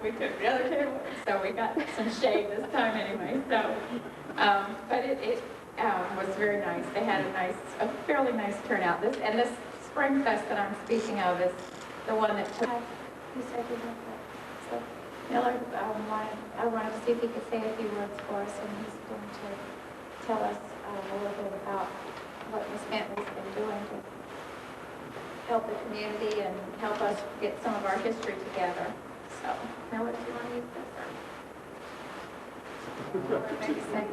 we took the other table, so we got some shade this time anyway. So, but it was very nice. They had a fairly nice turnout. This Spring Fest that I'm speaking of is the one that took. You said you had that. So Miller, I wanted to see if he could say a few words for us, and he's going to tell us a little bit about what Miss Bentley's been doing to help the community and help us get some of our history together. So, Miller, do you want to use this? Or maybe say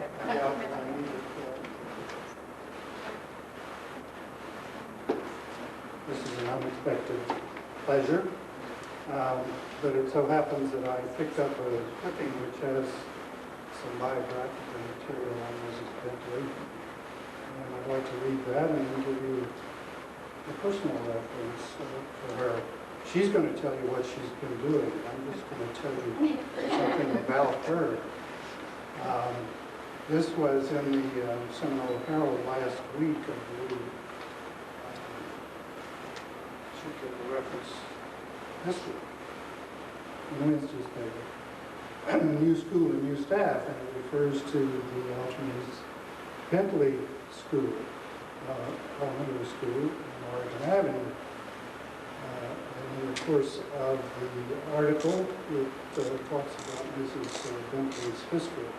This is an unexpected pleasure, but it so happens that I picked up a clipping which has some biographical material on Mrs. Bentley, and I'd like to read that and then give you a personal reference for her. She's going to tell you what she's been doing. I'm just going to tell you something about her. This was in the Seminole Herald last week, I believe. Should give a reference this week in the Wednesday's paper. New school and new staff, and it refers to the Altermese Bentley School, elementary school on Oregon Avenue. And in the course of the article, it talks about Mrs. Bentley's history.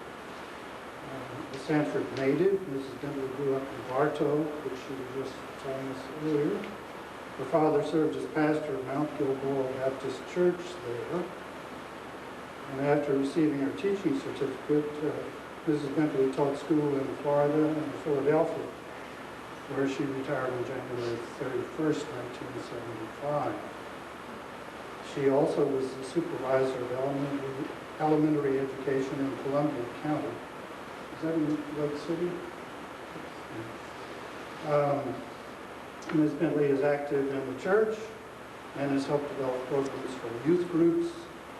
The Sanford native, Mrs. Bentley grew up in Bartow, which she was just telling us earlier. Her father served as pastor of Mount Gilboa Baptist Church there. And after receiving her teaching certificate, Mrs. Bentley taught school in Florida and Philadelphia, where she retired on January 31st, 1975. She also was the supervisor of elementary education in Columbia County. Is that in Lake City? Ms. Bentley is active in the church and has helped develop programs for youth groups,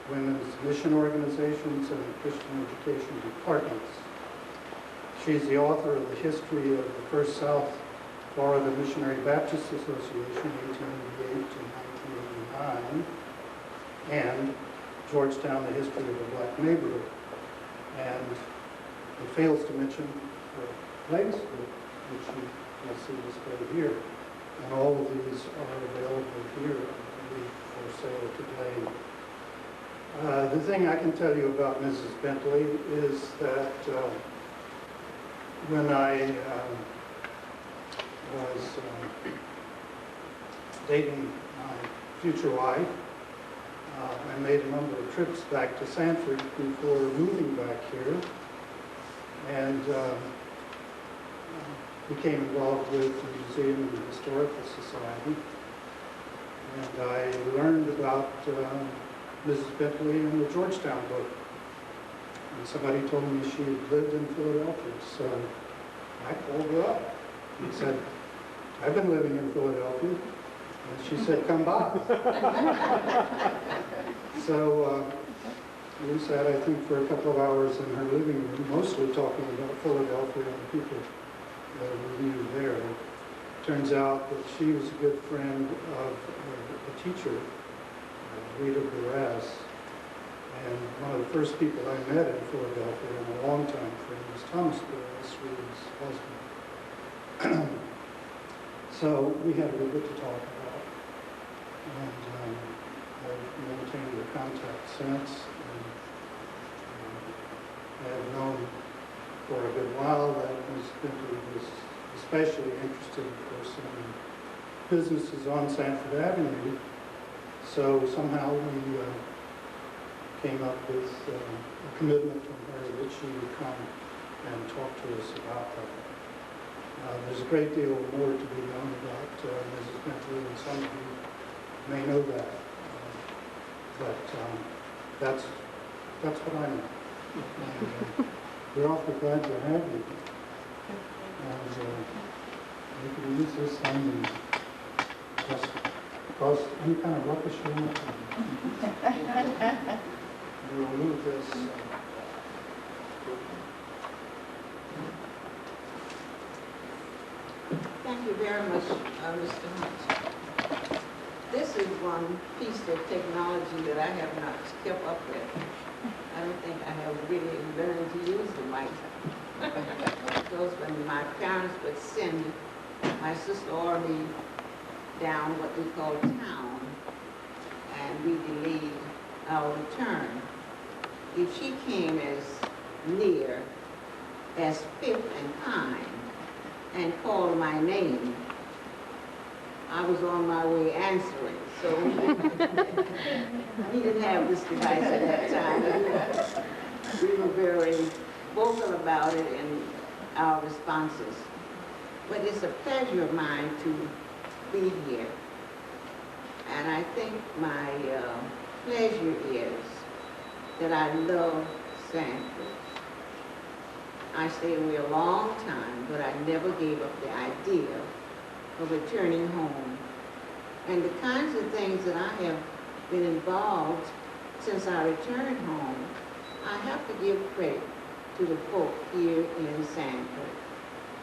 women's mission organizations, and Christian education departments. She's the author of the history of the First South Florida Missionary Baptist Association, 1888 to 1989, and Georgetown, the history of the black neighborhood. And it fails to mention her legacy, which you'll see displayed here. And all of these are available here, I believe, for sale today. The thing I can tell you about Mrs. Bentley is that when I was dating my future wife, I made a number of trips back to Sanford before moving back here, and became involved with the Museum and the Historical Society. And I learned about Mrs. Bentley in the Georgetown book. And somebody told me she had lived in Philadelphia, so I called her up and said, I've been living in Philadelphia. And she said, come by. So we sat, I think, for a couple of hours in her living room, mostly talking about Philadelphia and the people that we knew there. It turns out that she was a good friend of a teacher, Rita Barras. And one of the first people I met in Philadelphia in a long time frame was Thomas Barras, Rita's husband. So we had a little bit to talk about. And I've maintained a contact since. And I have known for a good while that Ms. Bentley was especially interested, of course, in businesses on Sanford Avenue. So somehow we came up with a commitment from her that she would come and talk to us about that. There's a great deal more to be known about Mrs. Bentley, and some of you may know that. But that's what I know. And, we're awfully glad to have you. And you can use this thing and just cause any kind of ruckus you want to. We'll move this. Thank you very much, Mr. Hunt. This is one piece of technology that I have not kept up with. I don't think I have really learned to use the mic. Because when my parents would send my sister or me down what we call town, and we delayed our return, if she came as near as Fifth and Pine and called my name, I was on my way answering. So we didn't have this device at that time. We were very vocal about it in our responses. But it's a pleasure of mine to be here. And I think my pleasure is that I love Sanford. I stayed away a long time, but I never gave up the idea of returning home. And the kinds of things that I have been involved since I returned home, I have to give credit to the folk here in Sanford.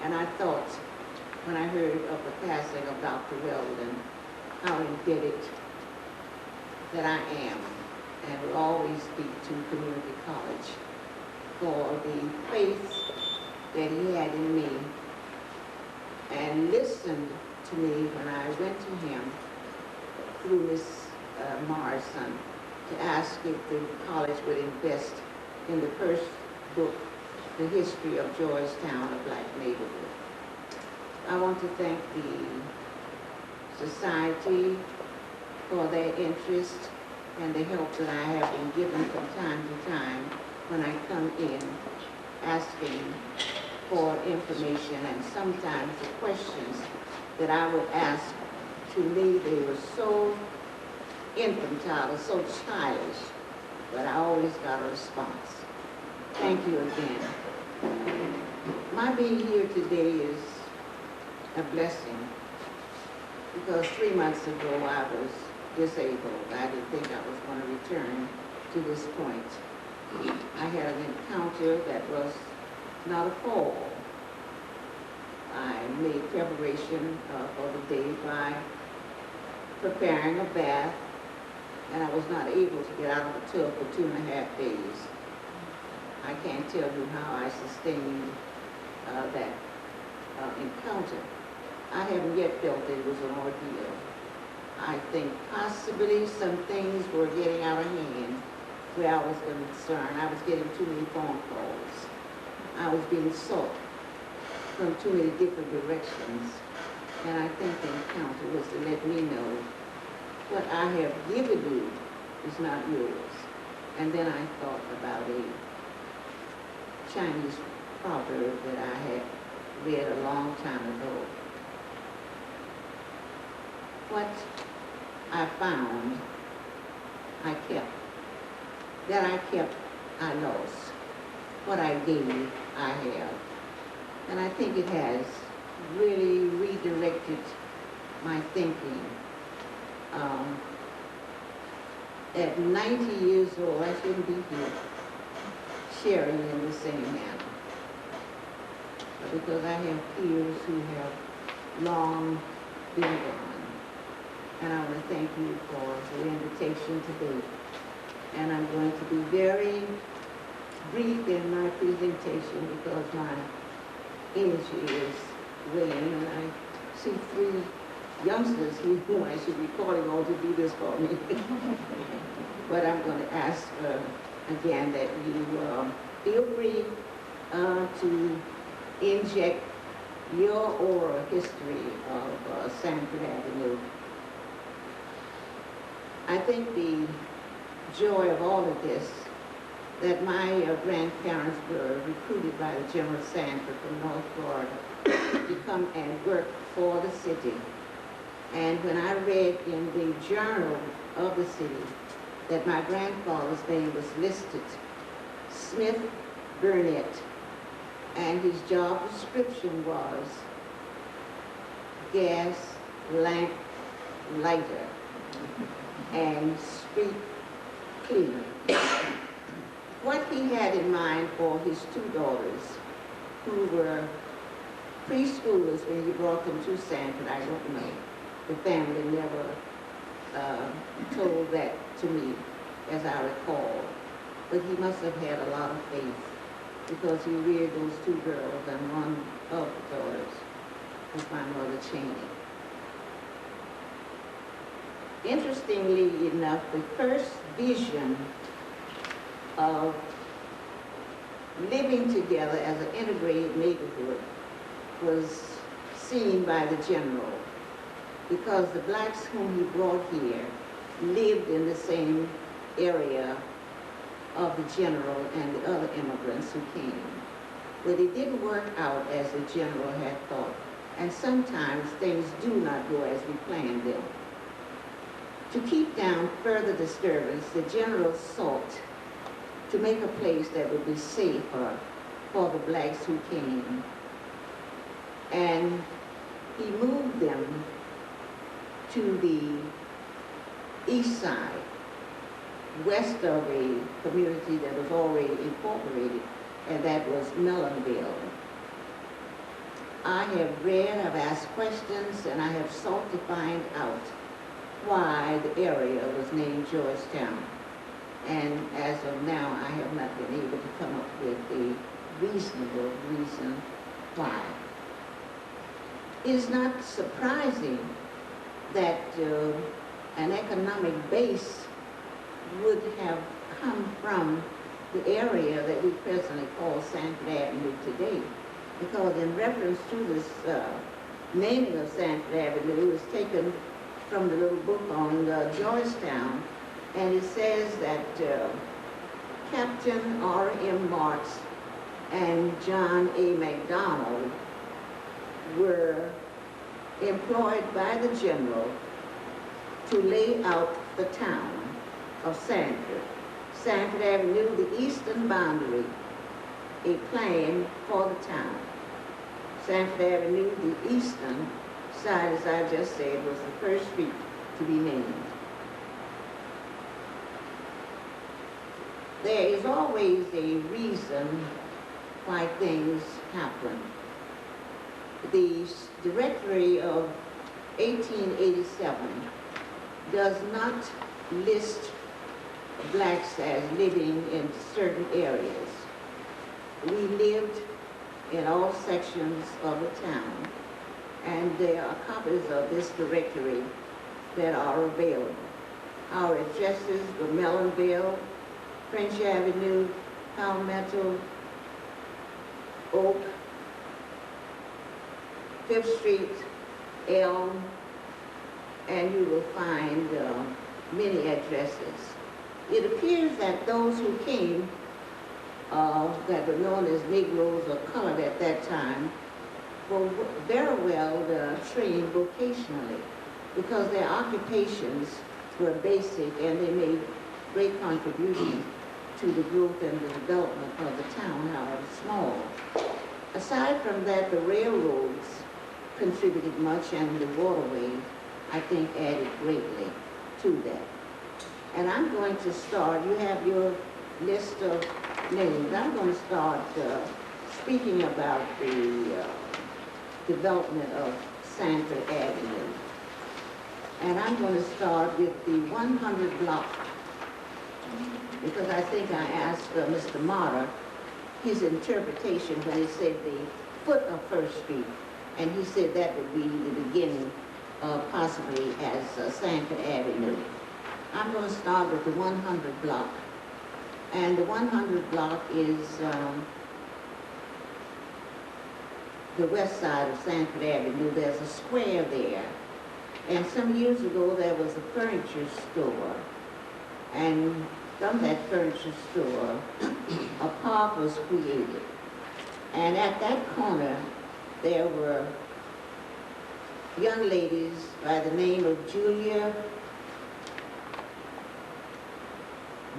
And I thought, when I heard of the passing of Dr. Weldon, how indebted that I am, and will always speak to community college for the faith that he had in me, and listened to me when I went to him through Miss Morrison to ask if the college would invest in the first book, The History of Georgetown, a Black Neighborhood. I want to thank the society for their interest and the help that I have been given from time to time when I come in asking for information, and sometimes the questions that I would ask, to me they were so infantile, so childish, but I always got a response. Thank you again. My being here today is a blessing, because 3 months ago I was disabled. I didn't think I was going to return to this point. I had an encounter that was not a fall. I made preparation for the day by preparing a bath, and I was not able to get out of the tub for 2.5 days. I can't tell you how I sustained that encounter. I haven't yet felt that it was an ordeal. I think possibly some things were getting out of hand where I was concerned. I was getting too many phone calls. I was being sought from too many different directions. And I think the encounter was to let me know what I have given you is not yours. And then I thought about a Chinese proverb that I had read a long time ago. What I found, I kept. That I kept, I lost. What I gave, I have. And I think it has really redirected my thinking. At 90 years old, I shouldn't be here sharing in the same manner. But because I have peers who have long been gone. And I want to thank you for the invitation today. And I'm going to be very brief in my presentation because my energy is waning, and I see 3 youngsters here who I should be calling on to do this for me. But I'm going to ask again that you feel free to inject your oral history of Sanford Avenue. I think the joy of all of this, that my grandparents were recruited by the General Sanford from North Florida to come and work for the city. And when I read in the journal of the city that my grandfather's name was listed, Smith Burnett, and his job description was gas lamp lighter and street cleaner. What he had in mind for his 2 daughters, who were preschoolers when he brought them to Sanford, I don't know. The family never told that to me, as I recall. But he must have had a lot of faith, because he reared those two girls, and one of the daughters was my mother Cheney. Interestingly enough, the first vision of living together as an integrated neighborhood was seen by the general, because the blacks whom he brought here lived in the same area of the general and the other immigrants who came. But it didn't work out as the general had thought, and sometimes things do not go as we planned them. To keep down further disturbance, the general sought to make a place that would be safer for the blacks who came. And he moved them to the east side, west of a community that was already incorporated, and that was Mellonville. I have read, I've asked questions, and I have sought to find out why the area was named Georgetown. And as of now, I have not been able to come up with a reasonable reason why. It is not surprising that an economic base would have come from the area that we presently call Sanford Avenue today, because in reference to this naming of Sanford Avenue, it was taken from the little book on Georgetown, and it says that Captain R.M. Marks and John A. McDonald were employed by the general to lay out the town of Sanford. Sanford Avenue, the eastern boundary, a plan for the town. Sanford Avenue, the eastern side, as I just said, was the first street to be named. There is always a reason why things happen. The Directory of 1887 does not list blacks as living in certain areas. We lived in all sections of the town, and there are copies of this directory that are available. Our addresses were Mellonville, French Avenue, Palmetto, Oak, 5th Street, Elm, and you will find many addresses. It appears that those who came that were known as Negroes or colored at that time were very well trained vocationally, because their occupations were basic and they made great contributions to the growth and the development of the town, however small. Aside from that, the railroads contributed much, and the waterways, I think, added greatly to that. And I'm going to start, you have your list of names. I'm going to start speaking about the development of Sanford Avenue. And I'm going to start with the 100 block, because I think I asked Mr. Motter his interpretation when he said the foot of First Street, and he said that would be the beginning, possibly as Sanford Avenue. I'm going to start with the 100 block. And the 100 block is the west side of Sanford Avenue. There's a square there. And some years ago, there was a furniture store. And from that furniture store, a park was created. And at that corner, there were young ladies by the name of Julia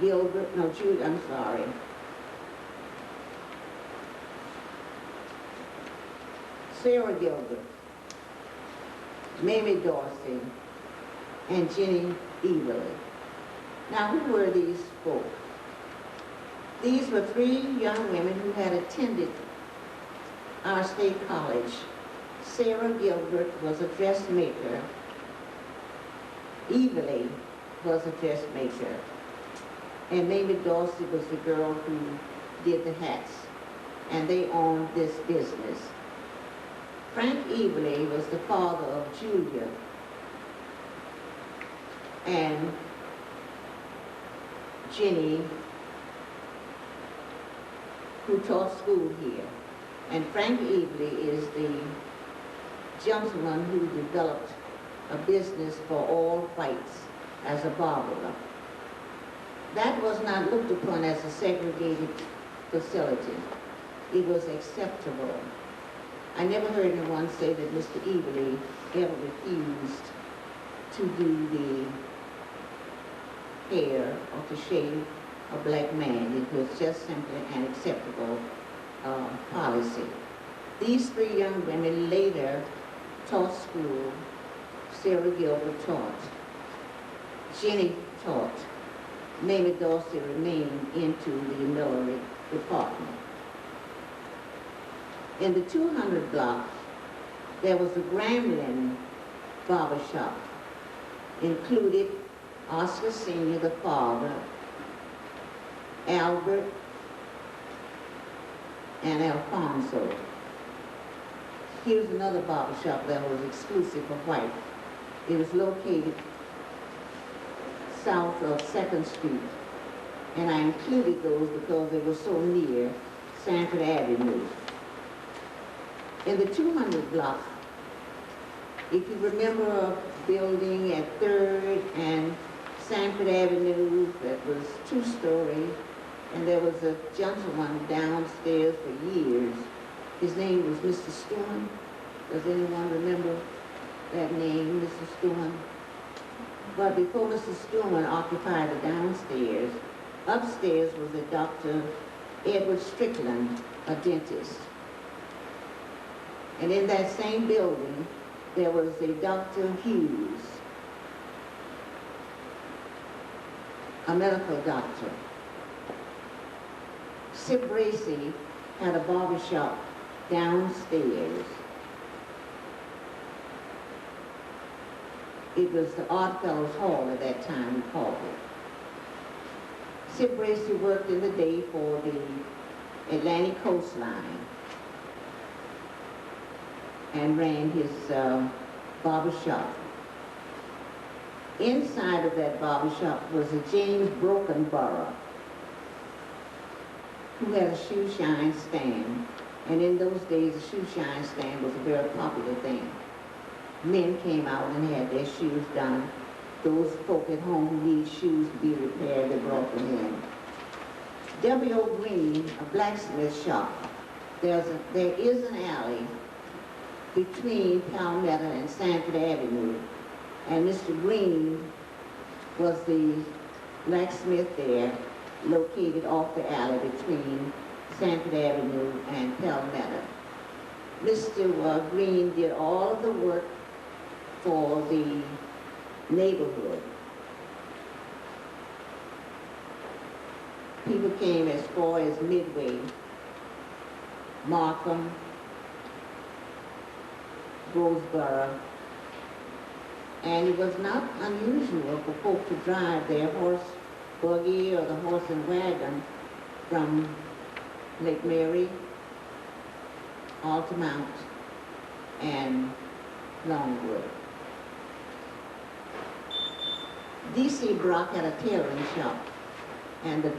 Gilbert, no, Julia, I'm sorry. Sarah Gilbert, Mamie Dorsey, and Jenny Eberly. Now, who were these folk? These were three young women who had attended our state college. Sarah Gilbert was a dressmaker. Evilly was a dressmaker, and Mamie Dorsey was the girl who did the hats, and they owned this business. Frank Evilly was the father of Julia, and Jenny, who taught school here. And Frank Evilly is the gentleman who developed a business for all whites as a barber. That was not looked upon as a segregated facility. It was acceptable. I never heard anyone say that Mr. Evilly ever refused to do the hair or to shave a black man. It was just simply an acceptable policy. These three young women later taught school. Sarah Gilbert taught. Jenny taught. Mamie Dorsey remained into the millinery department. In the 200 block, there was a Grambling barber shop, included Oscar Sr., the father, Albert, and Alfonso. Here's another barber shop that was exclusive for white. It was located south of 2nd Street, and I included those because they were so near Sanford Avenue. In the 200 block, if you remember a building at 3rd and Sanford Avenue that was 2-story, and there was a gentleman downstairs for years. His name was Mr. Stewart. Does anyone remember that name, Mr. Stewart? But before Mr. Stewart occupied the downstairs, upstairs was a Dr. Edward Strickland, a dentist. And in that same building, there was a Dr. Hughes, a medical doctor. Sip Bracy had a barber shop downstairs. It was the Odd Fellows Hall at that time, we called it. Sip Bracy worked in the day for the Atlantic Coastline and ran his barber shop. Inside of that barber shop was a James Brokenborough, who had a shoe shine stand. And in those days, a shoe shine stand was a very popular thing. Men came out and had their shoes done. Those folk at home who needed shoes to be repaired, they brought them in. W.O. Green, a blacksmith shop. There is an alley between Palmetto and Sanford Avenue, and Mr. Green was the blacksmith there, located off the alley between Sanford Avenue and Palmetto. Mr. Green did all of the work for the neighborhood. People came as far as Midway, Markham, Roseboro, and it was not unusual for folk to drive their horse buggy or the horse and wagon from Lake Mary, Altamount, and Longwood. D.C. Brock had a tailoring shop, and the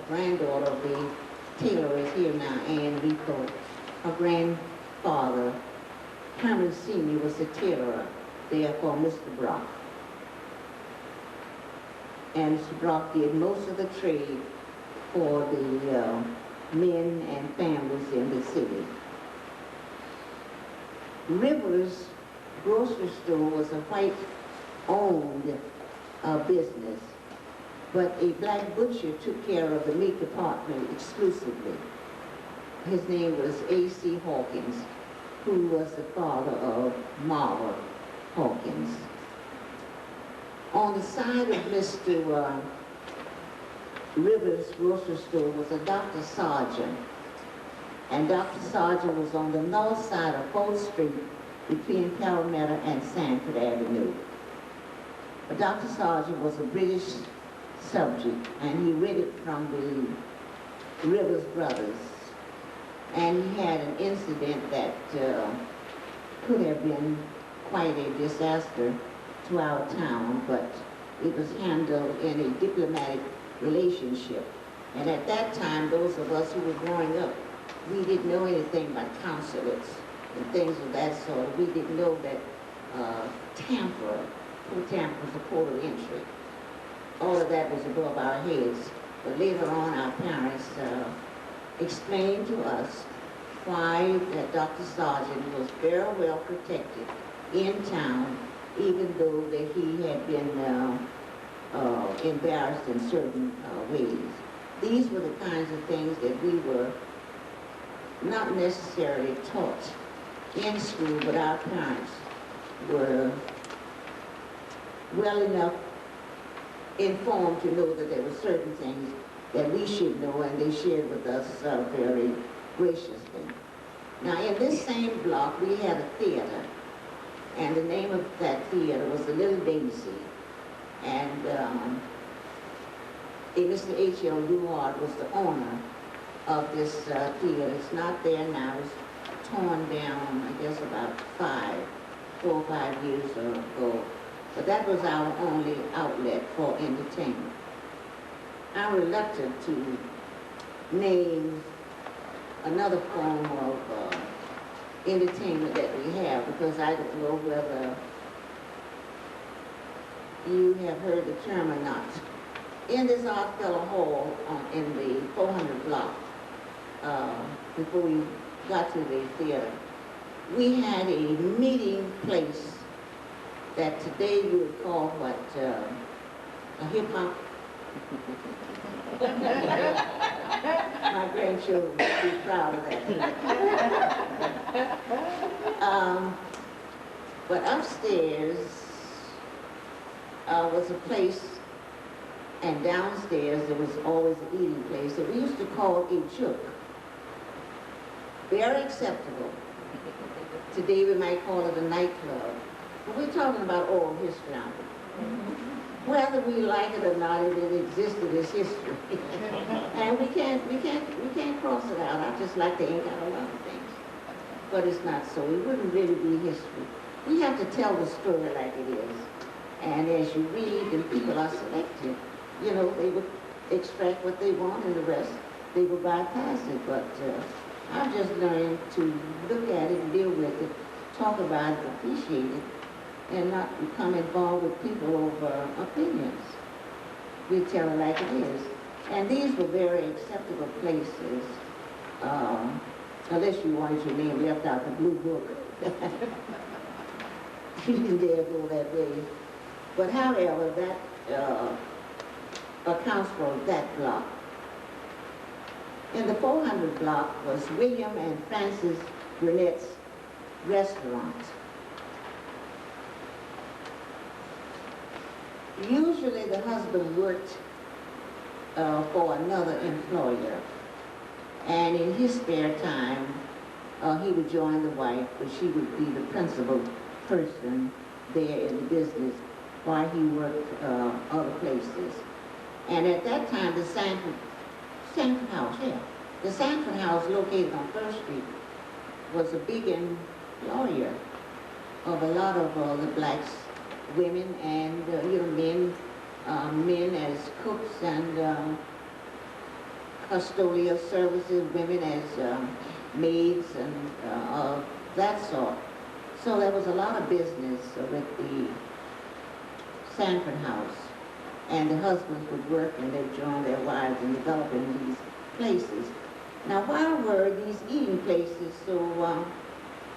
granddaughter of the tailor is here now, Ann Rico. Her grandfather, Herman Sr., was the tailor there for Mr. Brock. And Mr. Brock did most of the trade for the men and families in the city. Rivers grocery store was a white-owned business, but a black butcher took care of the meat department exclusively. His name was A.C. Hawkins, who was the father of Marva Hawkins. On the side of Mr. Rivers' grocery store was a Dr. Sargent, and Dr. Sargent was on the north side of 4th Street between Palmetto and Sanford Avenue. But Dr. Sargent was a British subject, and he read it from the Rivers Brothers. And he had an incident that could have been quite a disaster to our town, but it was handled in a diplomatic relationship. And at that time, those of us who were growing up, we didn't know anything about consulates and things of that sort. We didn't know that Tampa was a port of entry. All of that was above our heads. But later on, our parents explained to us why that Dr. Sargent was very well protected in town, even though that he had been embarrassed in certain ways. These were the kinds of things that we were not necessarily taught in school, but our parents were well enough informed to know that there were certain things that we should know, and they shared with us very graciously. Now, in this same block, we had a theater, and the name of that theater was the Little Daisy. And Mr. H.L. Duhart was the owner of this theater. It's not there now. It's torn down, I guess, about 4 or 5 years ago. But that was our only outlet for entertainment. I'm reluctant to name another form of entertainment that we have, because I don't know whether you have heard the term or not. In this Oddfellow Hall in the 400 block, before we got to the theater, we had a meeting place that today you would call what, a hip-hop? My grandchildren would be proud of that. But upstairs was a place, and downstairs there was always an eating place that we used to call a chook. Very acceptable. Today we might call it a nightclub. But we're talking about oral history now. Whether we like it or not, it existed as history. And we can't cross it out. I just like to ink out a lot of things. But it's not so. It wouldn't really be history. We have to tell the story like it is. And as you read, and people are selective, you know, they would extract what they want, and the rest, they would bypass it. But I've just learned to look at it, deal with it, talk about it, appreciate it, and not become involved with people over opinions. We tell it like it is. And these were very acceptable places, unless you wanted your name left out the blue book. You didn't dare go that way. But however, that accounts for that block. In the 400 block was William and Frances Burnett's restaurant. Usually the husband worked for another employer, and in his spare time he would join the wife, but she would be the principal person there in the business while he worked other places. And at that time, the Sanford House, the Sanford House, located on First Street, was a big employer of a lot of the blacks, women, and men as cooks and custodial services, women as maids and that sort. So there was a lot of business with the Sanford House, and the husbands would work and they'd join their wives in developing these places. Now, why were these eating places so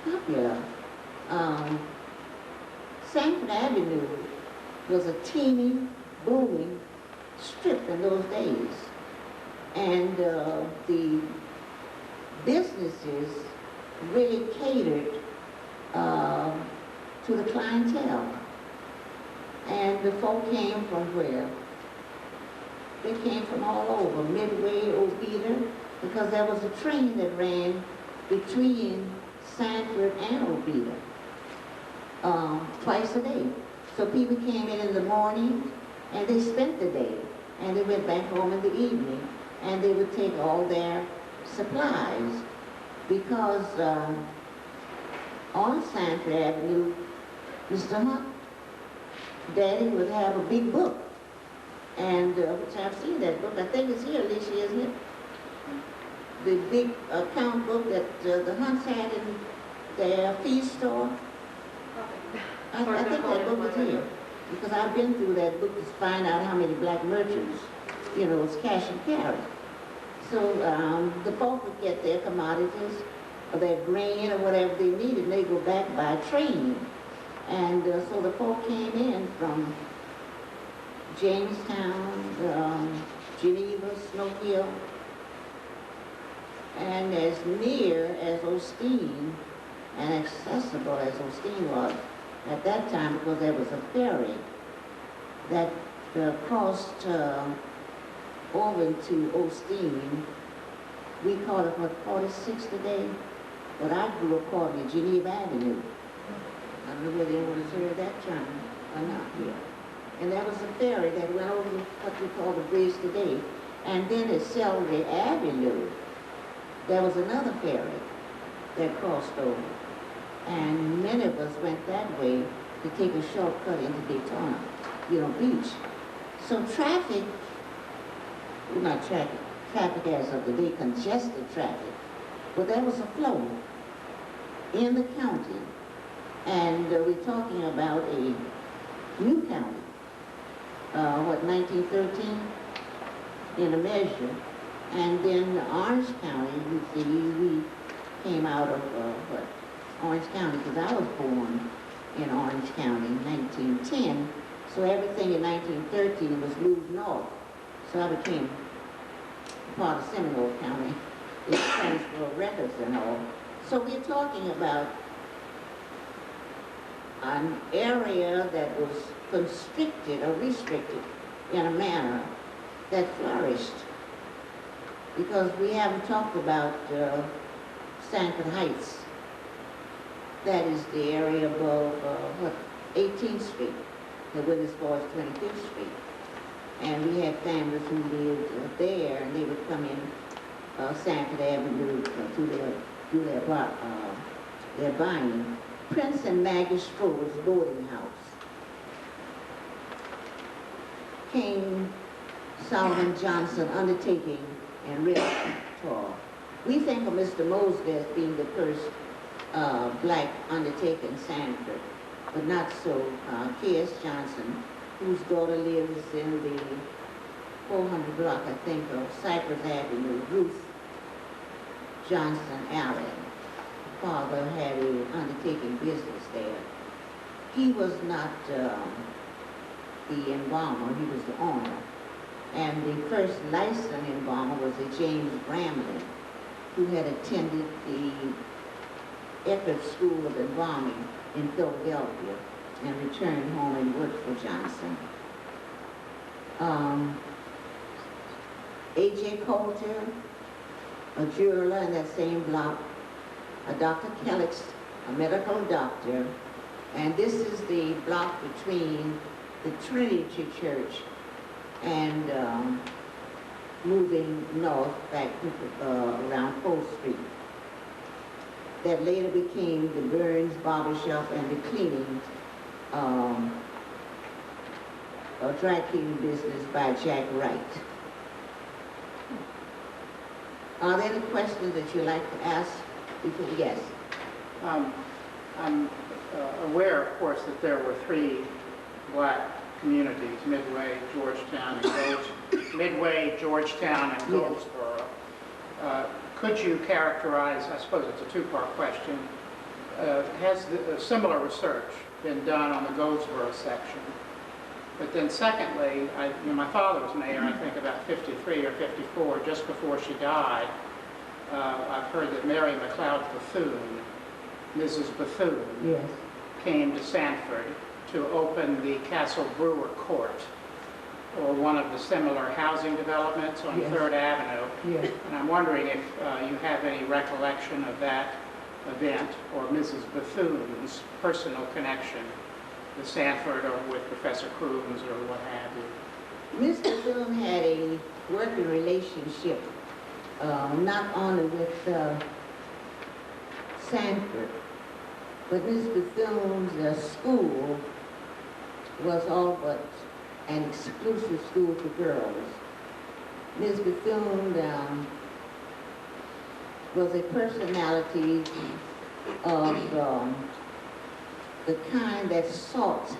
popular? Sanford Avenue was a teeming, booming strip in those days, and the businesses really catered to the clientele. And the folk came from where? They came from all over, Midway, Obeda, because there was a train that ran between Sanford and Obeda twice a day. So people came in the morning and they spent the day, and they went back home in the evening, and they would take all their supplies, because on Sanford Avenue, Mr. Hunt, Daddy would have a big book, and which I've seen that book. I think it's here, Alicia, isn't it? The big account book that the Hunts had in their feed store. I think that book is here, because I've been through that book to find out how many black merchants, you know, was cash and carry. So the folk would get their commodities, or their grain, or whatever they needed, and they go back by train. And so the folk came in from Jamestown, Geneva, Snow Hill, and as near as Osteen, and accessible as Osteen was at that time, because there was a ferry that crossed over to Osteen. We call it, what, 46 today? But I grew up calling it Geneva Avenue. I don't know whether anyone has heard that term or not here. And there was a ferry that went over what we call the bridge today. And then at Celery Avenue, there was another ferry that crossed over. And many of us went that way to take a shortcut into Daytona, you know, beach. So traffic, well, not traffic as of the day, congested traffic, but there was a flow in the county. And we're talking about a new county, 1913, in a measure. And then Orange County, we came out of, Orange County, because I was born in Orange County in 1910. So everything in 1913 was moved north. So I became part of Seminole County, the transfer of records and all. So we're talking about an area that was constricted or restricted in a manner that flourished. Because we haven't talked about Sanford Heights. That is the area above, 18th Street, that went as far as 25th Street. And we had families who lived there, and they would come in Sanford Avenue to their buying. Prince and Maggie Stroh's boarding house. King Solomon Johnson undertaking and repertoire. We think of Mr. Mosley as being the first black undertaker in Sanford, but not so. K.S. Johnson, whose daughter lives in the 400 block, I think, of Cypress Avenue, Ruth Johnson Alley. Father had an undertaking business there. He was not the embalmer, he was the owner. And the first licensed embalmer was a James Bramley, who had attended the Eckerd School of Embalming in Philadelphia and returned home and worked for Johnson. A.J. Coulter, a jeweler in that same block, a Dr. Kellex, a medical doctor, and this is the block between the Trinity Church and moving north back around 4th Street. That later became the Burns Barbershop and the cleaning, dry cleaning business by Jack Wright. Are there any questions that you'd like to ask? Yes. I'm aware, of course, that there were 3 black communities, Midway, Georgetown, and Goldsboro. Could you characterize, I suppose it's a 2-part question, has similar research been done on the Goldsboro section? But then secondly, my father was mayor, I think about 53 or 54, just before she died. I've heard that Mary McLeod Bethune, Mrs. Bethune, yes, came to Sanford to open the Castle Brewer Court, or one of the similar housing developments on 3rd Avenue. yes. And I'm wondering if you have any recollection of that event or Mrs. Bethune's personal connection the Sanford or with Professor Crooms or what have you? Ms. Bethune had a working relationship, not only with Sanford, but Ms. Bethune's school was all but an exclusive school for girls. Ms. Bethune was a personality of the kind that sought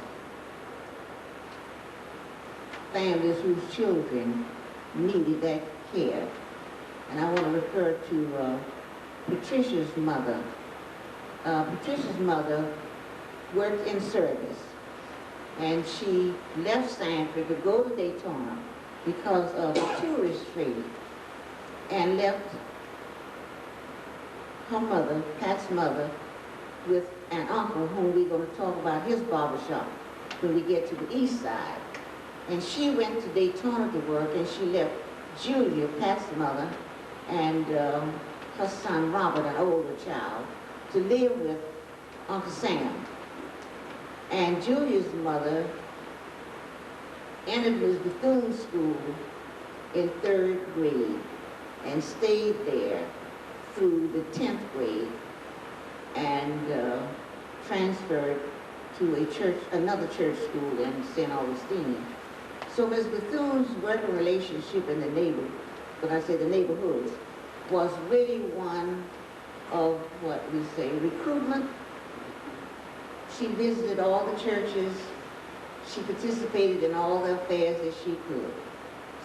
families whose children needed that care. And I want to refer to Patricia's mother. Patricia's mother worked in service, and she left Sanford to go to Daytona because of the tourist trade, and left her mother, Pat's mother, with an uncle whom we're going to talk about his barbershop when we get to the east side. And she went to Daytona to work, and she left Julia, Pat's mother, and her son Robert, an older child, to live with Uncle Sam. And Julia's mother entered Ms. Bethune's school in 3rd grade and stayed there through the 10th grade and transferred to a church, another church school in St. Augustine. So Ms. Bethune's working relationship in the neighborhood, when I say the neighborhoods, was really one of what we say recruitment. She visited all the churches. She participated in all the affairs that she could.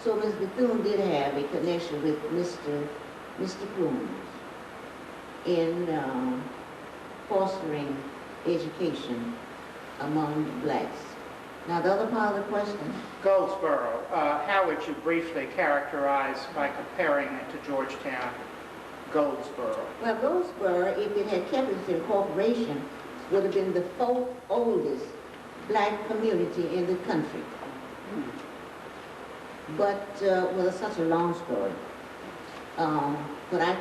So Ms. Bethune did have a connection with Mr. Crooms in fostering education among blacks. Now the other part of the question? Goldsboro, how would you briefly characterize by comparing it to Georgetown, Goldsboro? Well, Goldsboro, if it had kept its incorporation, would have been the 4th oldest black community in the country. But, well, it's such a long story. But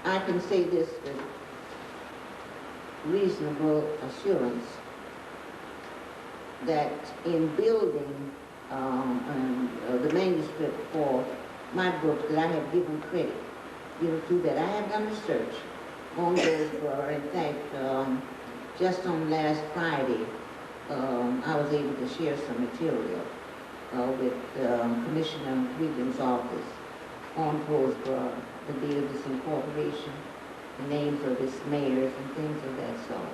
I can say this with reasonable assurance, that in building the manuscript for my book, that I have given credit, to that. I have done research on Goldsboro. In fact, just on last Friday, I was able to share some material with Commissioner Wheelan's office on Goldsboro, the day of this incorporation, the names of its mayors and things of that sort.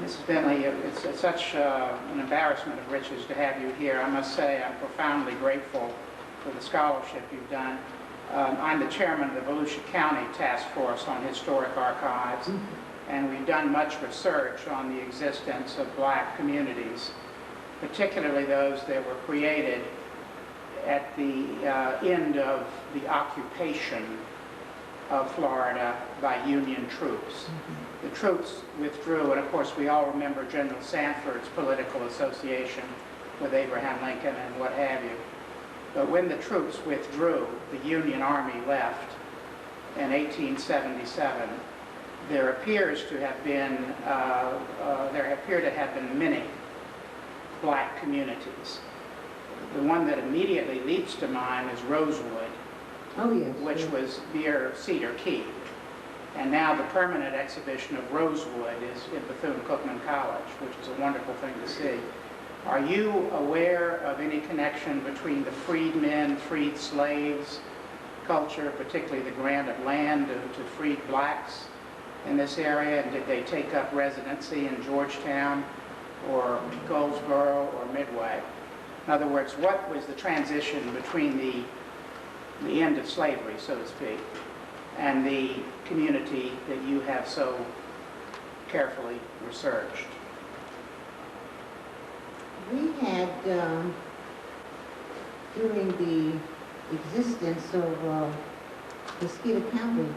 Mrs. Bentley, it's such an embarrassment of riches to have you here. I must say I'm profoundly grateful for the scholarship you've done. I'm the chairman of the Volusia County Task Force on Historic Archives, and we've done much research on the existence of black communities, particularly those that were created at the end of the occupation of Florida by Union troops. The troops withdrew, and of course we all remember General Sanford's political association with Abraham Lincoln and what have you. But when the troops withdrew, the Union Army left in 1877, there appear to have been many black communities. The one that immediately leaps to mind is Rosewood, which was near Cedar Key. And now the permanent exhibition of Rosewood is in Bethune-Cookman College, which is a wonderful thing to see. Are you aware of any connection between the freedmen, freed slaves culture, particularly the grant of land to freed blacks in this area? And did they take up residency in Georgetown or Goldsboro or Midway? In other words, what was the transition between the end of slavery, so to speak, and the community that you have so carefully researched? We had, during the existence of Mosquito County,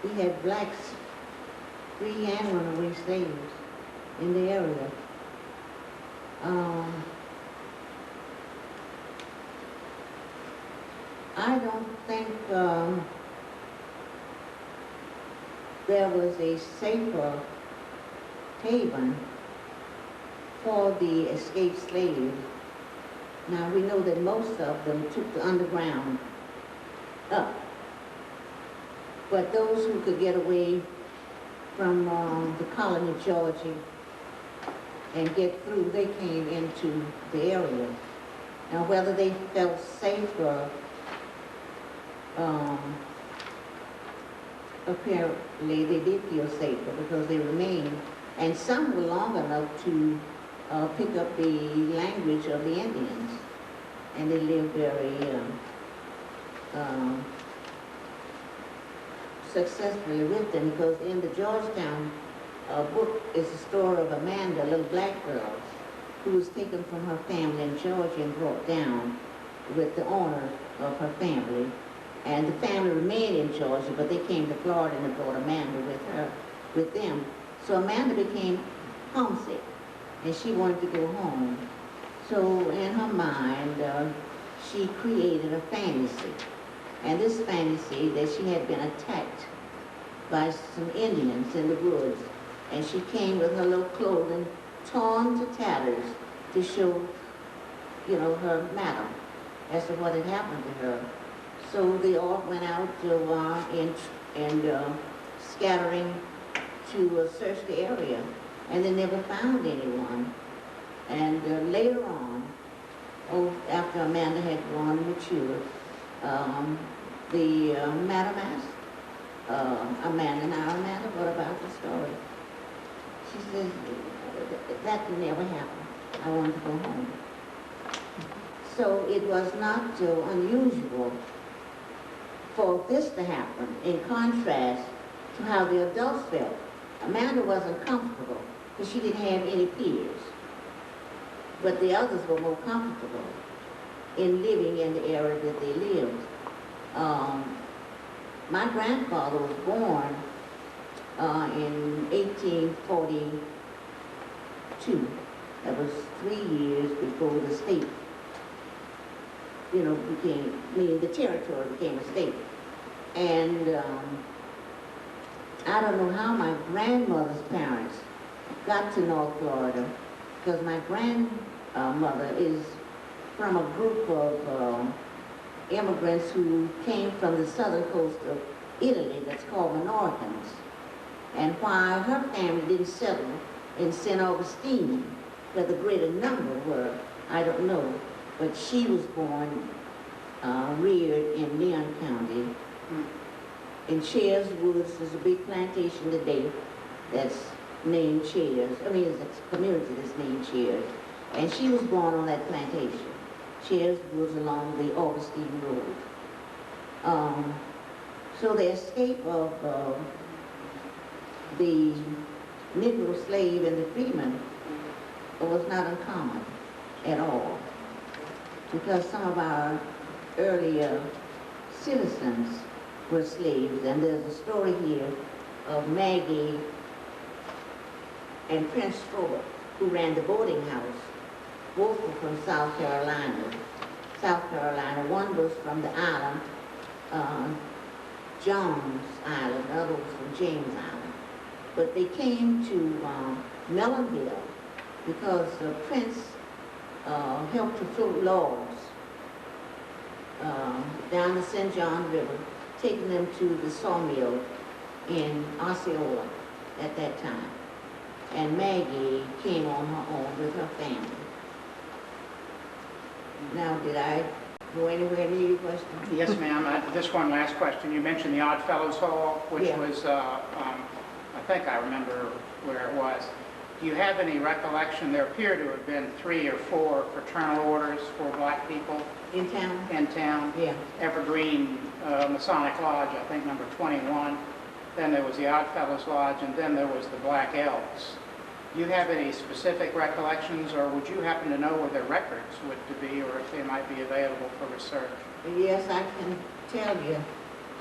we had blacks, free and runaway slaves in the area. I don't think there was a safer haven for the escaped slaves. Now, we know that most of them took the underground up. But those who could get away from the colony of Georgia and get through, they came into the area. Now, whether they felt safer, apparently they did feel safer because they remained, and some were long enough to pick up the language of the Indians, and they lived very successfully with them, because in the Georgetown book is the story of Amanda, a little black girl, who was taken from her family in Georgia and brought down with the owner of her family. And the family remained in Georgia, but they came to Florida and they brought Amanda with them. So Amanda became homesick, and she wanted to go home. So in her mind, she created a fantasy. And this fantasy that she had been attacked by some Indians in the woods. And she came with her little clothing torn to tatters to show, you know, her madam as to what had happened to her. So they all went out scattering to search the area, and they never found anyone. And later on, after Amanda had grown and matured, the madam asked Amanda, now Amanda, what about the story? She said, that never happened. I wanted to go home. So it was not so unusual for this to happen, in contrast to how the adults felt. Amanda wasn't comfortable because she didn't have any peers, but the others were more comfortable in living in the area that they lived. My grandfather was born in 1842. That was 3 years before the state, you know, the territory became a state. And I don't know how my grandmother's parents got to North Florida, because my grandmother is from a group of immigrants who came from the southern coast of Italy that's called Menorecans. And why her family didn't settle in St. Augustine, where the greater number were, I don't know. But she was born, reared in Leon County. In Cheers Woods, there's a big plantation today that's named Cheers. I mean, it's a community that's named Cheers. And she was born on that plantation. Cheers Woods along the Augustine Road. So the escape of the Negro slave and the freeman was not uncommon at all, because some of our earlier citizens were slaves. And there's a story here of Maggie and Prince Ford, who ran the boarding house. Both were from South Carolina. One was from the island, Jones Island, the other was from James Island. But they came to Mellonville because Prince helped to float logs down the St. John River, taking them to the sawmill in Osceola at that time. And Maggie came on her own with her family. Now, did I go anywhere near your question? Yes, ma'am. This one last question. You mentioned the Odd Fellows Hall, which Yeah. was, I think I remember where it was. Do you have any recollection? There appear to have been 3 or 4 fraternal orders for black people In town? in town. Yeah. Evergreen Masonic Lodge, I think number 21. Then there was the Odd Fellows Lodge, and then there was the Black Elks. Do you have any specific recollections, or would you happen to know where their records would be, or if they might be available for research? Yes, I can tell you.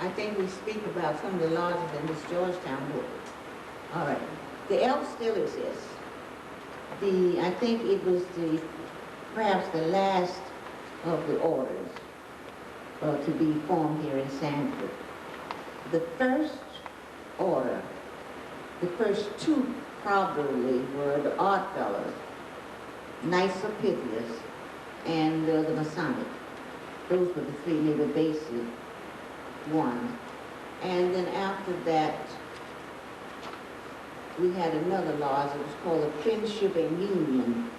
I think we speak about some of the lodges in this Georgetown book. All right. The Elks still exists. I think it was perhaps the last of the orders to be formed here in Sanford. The first order, the first 2 probably were the Odd Fellows, Knights of Pythias, and the Masonic. Those were the three maybe basic ones. And then after that, we had another lodge. It was called the Friendship and Union.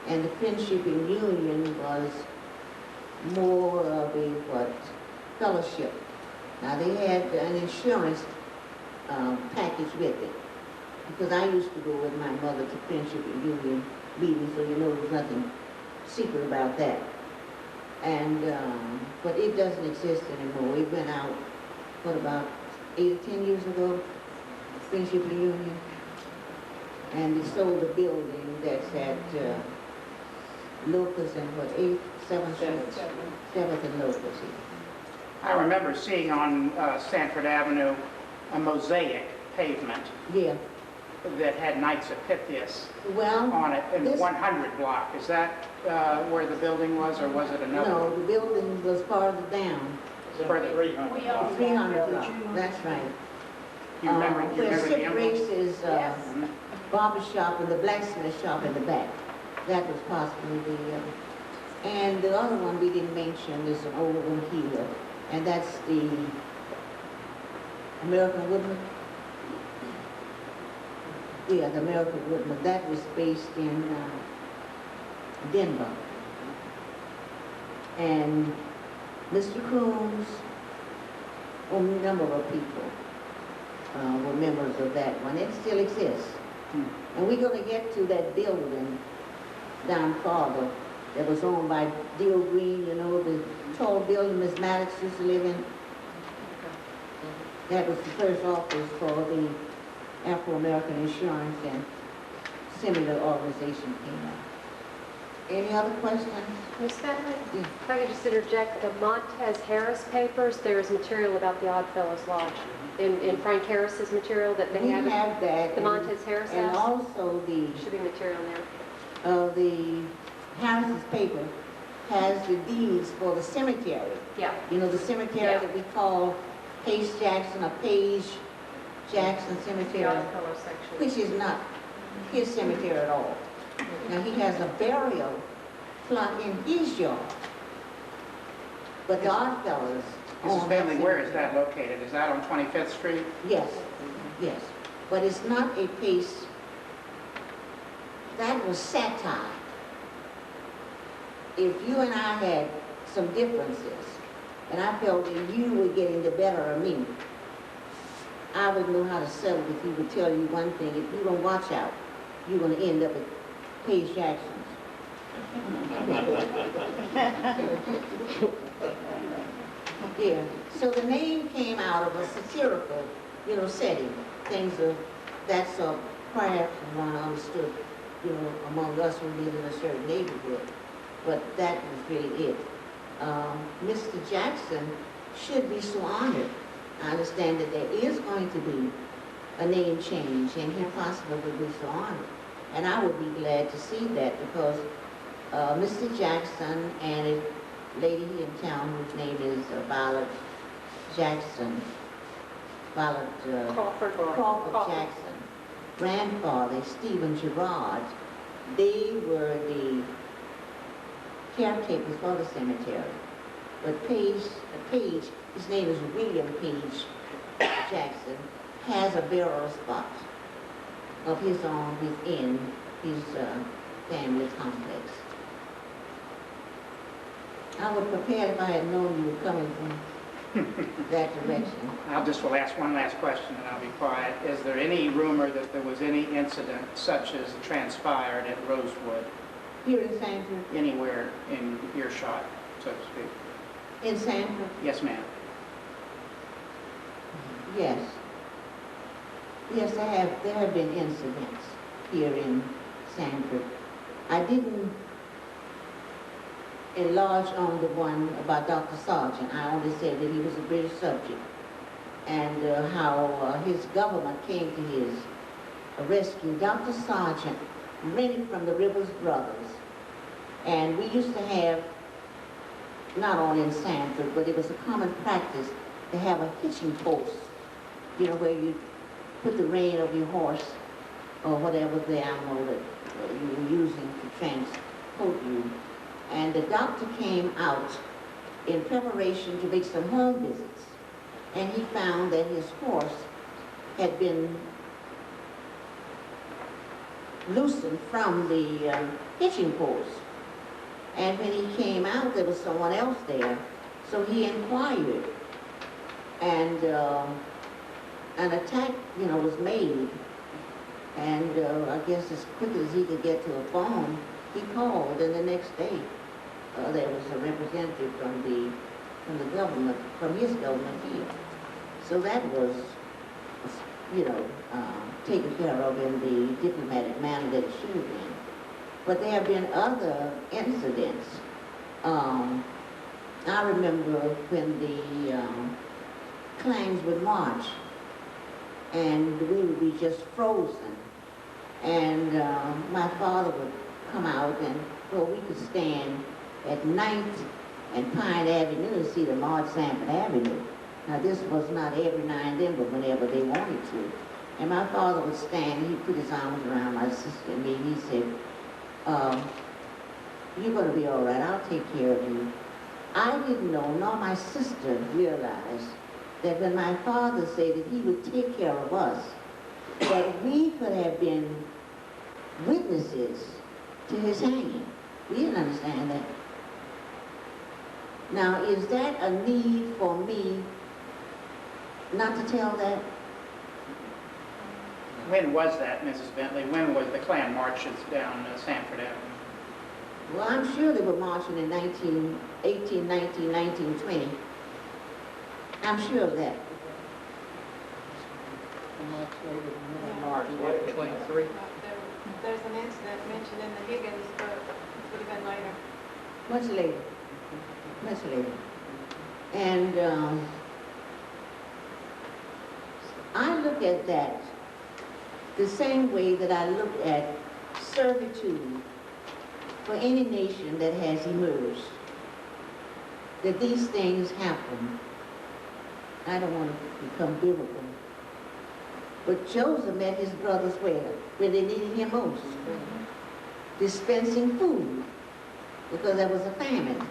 And the Friendship and Union was more of a, fellowship. Now they had an insurance package with it. Because I used to go with my mother to Friendship and Union meetings, so you know there was nothing secret about that. And, but it doesn't exist anymore. It went out, about 8 or 10 years ago, Friendship and Union. And they sold the building that's at Locust and 7th and Locust. I remember seeing on Sanford Avenue a mosaic pavement Yeah. that had Knights of Pythias Well, on it in the this- 100 block. Is that where the building was, or was it another? no, the building was farther down. Further. 300 block, that's right. You remember, you Where remember the Sip emblem? Race's Yes. barber shop and the blacksmith shop in the back. That was possibly the, and the other one we didn't mention is an old one here, and that's the American Woodman. Yeah, the American Woodman. That was based in Denver. And Mr. Crooms, a number of people were members of that one. It still exists. And we're going to get to that building down farther that was owned by D.O. Green, you know, the tall building Miss Maddox used to live in. That was the first office for the Afro-American Insurance and similar organization came out. Any other questions? Ms. Bentley? Yeah. If I could just interject, the Montez Harris papers, there is material about the Oddfellows Lodge in Frank Harris's material that they We have. have that. The Montez Harris And house? also the Should be material in there. the Harris's paper has the deeds for the cemetery. Yeah. You know, the cemetery Yeah. that we call Pace Jackson or Page Jackson The Cemetery, Oddfellows section. which is not his cemetery at all. Now, he has a burial plot in his yard. But the Oddfellows Mrs. own Bentley, that where is cemetery. that located? Is that on 25th Street? Yes, yes. But it's not a piece, that was satire. If you and I had some differences, and I felt that you were getting the better of me, I would know how to settle if he would tell you one thing. If you don't watch out, you're going to end up at Paige Jackson's. Yeah, so the name came out of a satirical, you know, setting. Things of that sort, perhaps one understood, you know, among us who live in a certain neighborhood. But that was really it. Mr. Jackson should be so honored. I understand that there is going to be a name change, and he possibly would be so honored. And I would be glad to see that because Mr. Jackson and a lady here in town whose name is Violet Jackson, Crawford. Crawford Jackson, grandfather, Stephen Gerard, they were the caretakers for the cemetery. But Page, his name is William Page Jackson, has a burial spot of his own within his family complex. I would prepare if I had known you were coming from that direction. Will ask one last question and I'll be quiet. Is there any rumor that there was any incident such as transpired at Rosewood Here in Sanford, anywhere in earshot, so to speak? in Sanford, Yes, ma'am. yes. Yes, there have been incidents here in Sanford. I didn't enlarge on the one about Dr. Sargent. I only said that he was a British subject and how his government came to his rescue. Dr. Sargent rented from the Rivers Brothers, and we used to have, not only in Sanford, but it was a common practice to have a hitching post, you know, where you put the rein of your horse or whatever the animal that you were using to transport you. And the doctor came out in preparation to make some home visits. And he found that his horse had been loosened from the hitching post. And when he came out, there was someone else there. So he inquired, and an attack, was made. And I guess as quick as he could get to a phone, he called, and the next day there was a representative from the government, from his government here. So that was, taken care of in the diplomatic manner that it should have been. But there have been other incidents. I remember when the claims would march, and we would be just frozen. And my father would come out, and we could stand at 9th and Pine Avenue and see the march Sanford Avenue. Now this was not every now and then, but whenever they wanted to. And my father would stand, and he'd put his arms around my sister and me, and he said, you're going to be all right, I'll take care of you. I didn't know, nor my sister realized, that when my father said that he would take care of us, that we could have been witnesses to his hanging. We didn't understand that. Now, is that a need for me not to tell that? When was that, Mrs. Bentley? When was the Klan marches down Sanford Avenue? Well, I'm sure they were marching in 1918, 19, 1920. I'm sure of that. March, what, 23? There's an incident mentioned in the Higgins book, would have been later. Much later. Much later. And I look at that the same way that I look at servitude for any nation that has emerged. That these things happen. I don't want to become biblical. But Joseph met his brothers where they needed him most. Dispensing food, because there was a famine.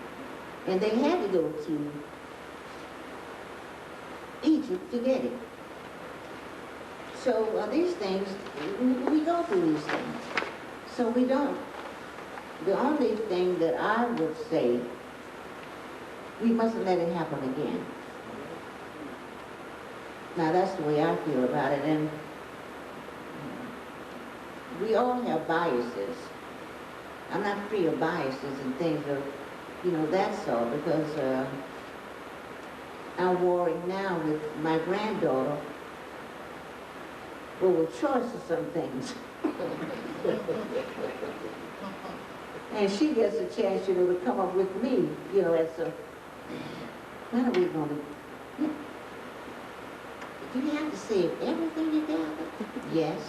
And they had to go to Egypt to get it. So these things, we go through these things. So we don't. The only thing that I would say, we mustn't let it happen again. Now that's the way I feel about it, and we all have biases. I'm not free of biases and things of, that sort, because I'm warring now with my granddaughter over choice of some things. And she gets a chance, to come up with me, as a, when are we going to, do you have to save everything you got? Yes.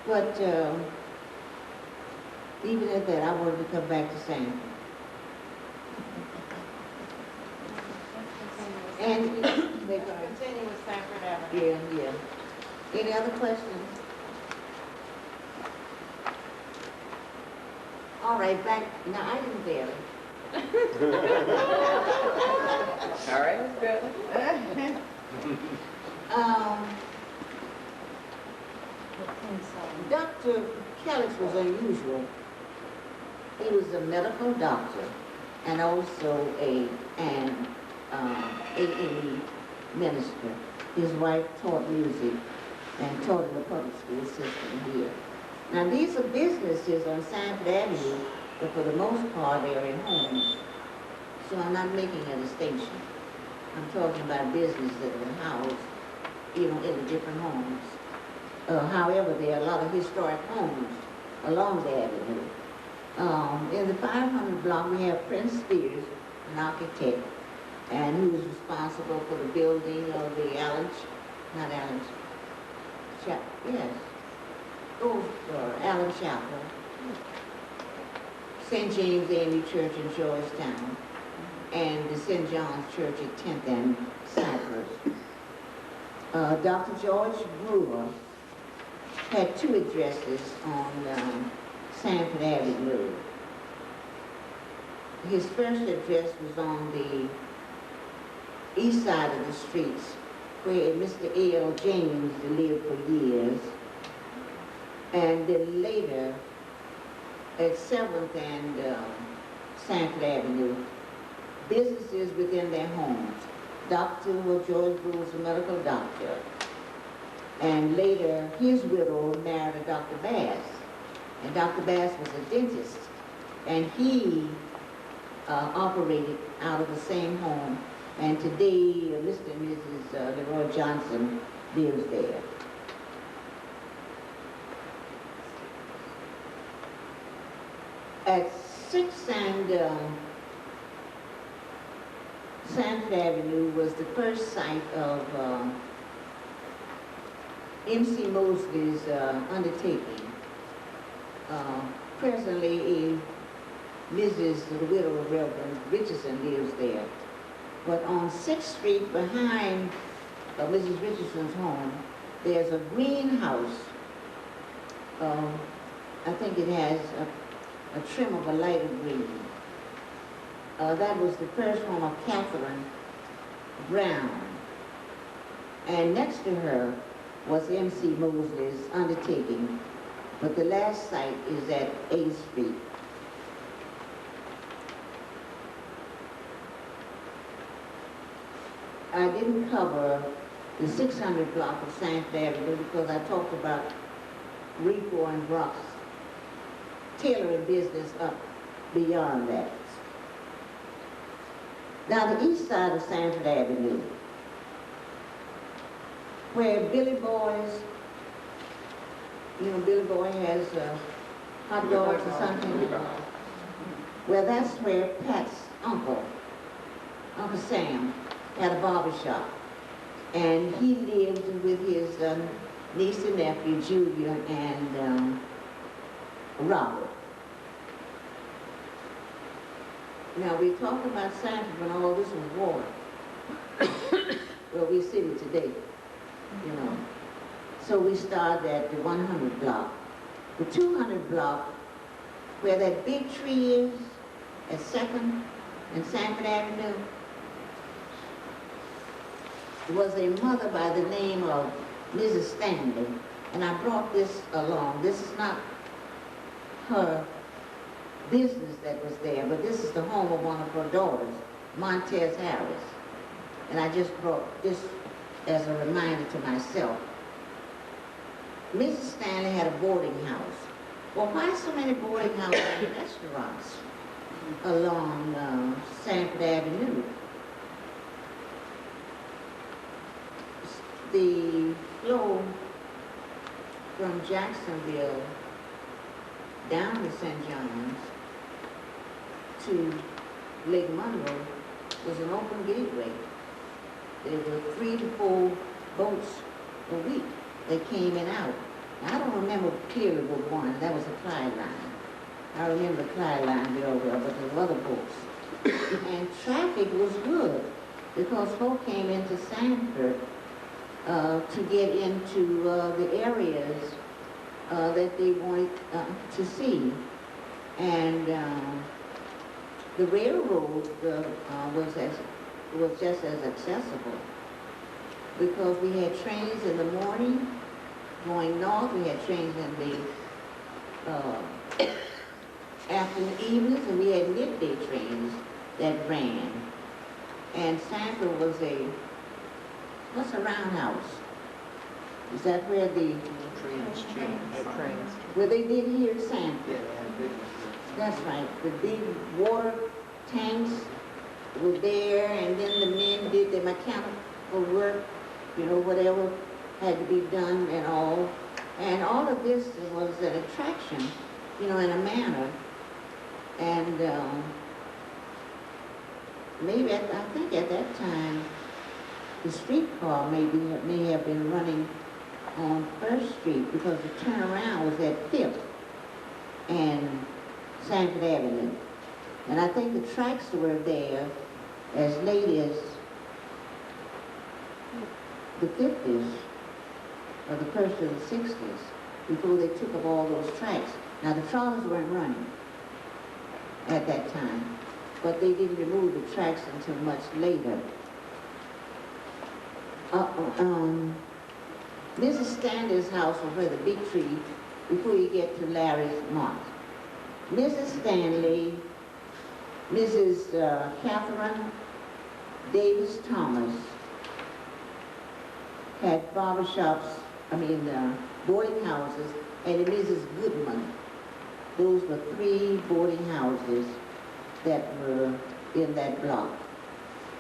But even at that, I wanted to come back to Sanford. And they're going to Continue with Sanford Avenue. yeah. Any other questions? All right, back, now I didn't vary. All right, that's good. Dr. Kellix was unusual. He was a medical doctor and also an AA minister. His wife taught music and taught in the public school system here. Now these are businesses on Sanford Avenue, but for the most part they're in homes. So I'm not making a distinction. I'm talking about businesses that are housed, in the different homes. However, there are a lot of historic homes along the avenue. In the 500 block, we have Prince Spears, an architect, and who was responsible for the building of the Allen Chapel, St. James AME Church in Georgetown, and the St. John's Church at 10th and Cypress. Dr. George Brewer had two addresses on Sanford Avenue. His first address was on the east side of the streets, where Mr. A.L. James lived for years. And then later, at 7th and Sanford Avenue, businesses within their homes. Dr. George Brew was a medical doctor. And later, his widow married a Dr. Bass. And Dr. Bass was a dentist. And he operated out of the same home. And today, Mr. and Mrs. Leroy Johnson lives there. At 6th and Sanford Avenue was the first site of M.C. Mosley's undertaking. Presently, Mrs. the widow of Reverend Richardson lives there. But on 6th Street, behind Mrs. Richardson's home, there's a greenhouse. I think it has a trim of a lighter green. That was the first home of Catherine Brown. And next to her was M.C. Mosley's undertaking. But the last site is at 8th Street. I didn't cover the 600 block of Sanford Avenue because I talked about Rico and Brock's tailoring business up beyond that. Now the east side of Sanford Avenue, where Billy Boy's, you know, Billy Boy has hot dogs or something. Well, that's where Pat's uncle, Uncle Sam, had a barber shop. And he lived with his niece and nephew, Julia and Robert. Now, we talk about Sanford when all this was water. Well, we city today, you know. So we started at the 100 block. The 200 block, where that big tree is, at 2nd and Sanford Avenue, was a mother by the name of Mrs. Stanley. And I brought this along. This is not her business that was there, but this is the home of one of her daughters, Montez Harris. And I just brought this as a reminder to myself. Mrs. Stanley had a boarding house. Well, why so many boarding houses and restaurants along Sanford Avenue? The flow from Jacksonville down to St. John's to Lake Monroe was an open gateway. There were 3 to 4 boats a week that came in and out. Now, I don't remember clearly what one, that was a Clyde line. I remember the Clyde line very well, but there were other boats. And traffic was good because folk came into Sanford to get into the areas that they wanted to see. And the railroad was just as accessible because we had trains in the morning going north, we had trains in the afternoon, evenings, and we had midday trains that ran. And Sanford was what's a roundhouse? Is that where the Trains. where they did here in Sanford? That's right. The big water tanks were there, and then the men did their mechanical work, you know, whatever had to be done and all. And all of this was an attraction, you know, in a manner. And maybe, I think at that time, the streetcar may have been running on 1st Street because the turnaround was at 5th and Sanford Avenue. And I think the tracks were there as late as the 50s or the first of the 60s. before they took up all those tracks. Now, the trawlers weren't running at that time, but they didn't remove the tracks until much later. Mrs. Stanley's house was where the big tree before you get to Larry's Mott. Mrs. Stanley, Mrs. Catherine Davis Thomas had barbershops, boarding houses, and Mrs. Goodman. Those were 3 boarding houses that were in that block.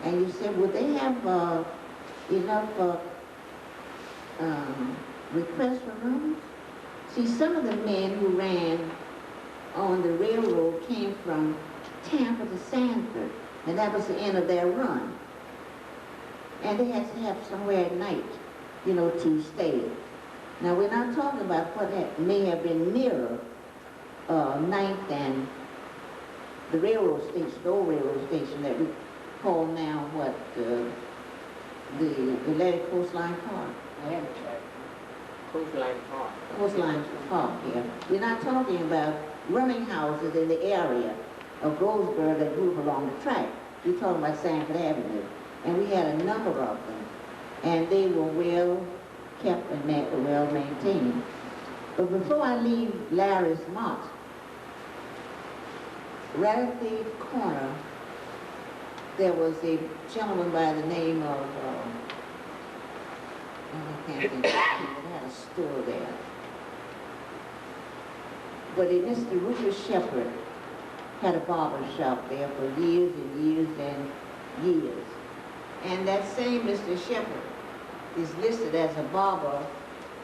And you said, would they have enough requests for rooms? See, some of the men who ran on the railroad came from Tampa to Sanford, and that was the end of their run. And they had to have somewhere at night, to stay. Now, we're not talking about what may have been nearer 9th and the railroad station, the old railroad station that we call now the Atlantic Coastline Park. Coastline Park. Coastline Park, yeah. We're not talking about rooming houses in the area of Goldsboro that move along the track. We're talking about Sanford Avenue. And we had a number of them. And they were well kept and well maintained. But before I leave Larry's Mott, right at the corner, there was a gentleman by the name of, I can't think of his name, that had a store there. But Mr. Rufus Shepherd had a barber shop there for years and years and years. And that same Mr. Shepherd is listed as a barber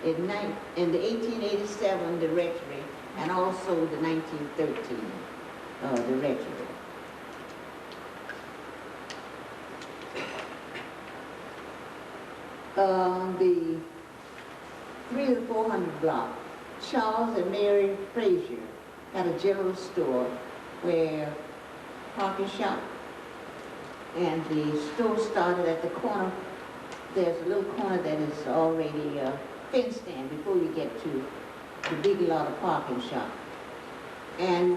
in the 1887 directory and also the 1913 directory. The 300 to 400 block, Charles and Mary Frazier had a general store where parking shop, and the store started at the corner. There's a little corner that is already fenced in before you get to the big lot of parking shop. And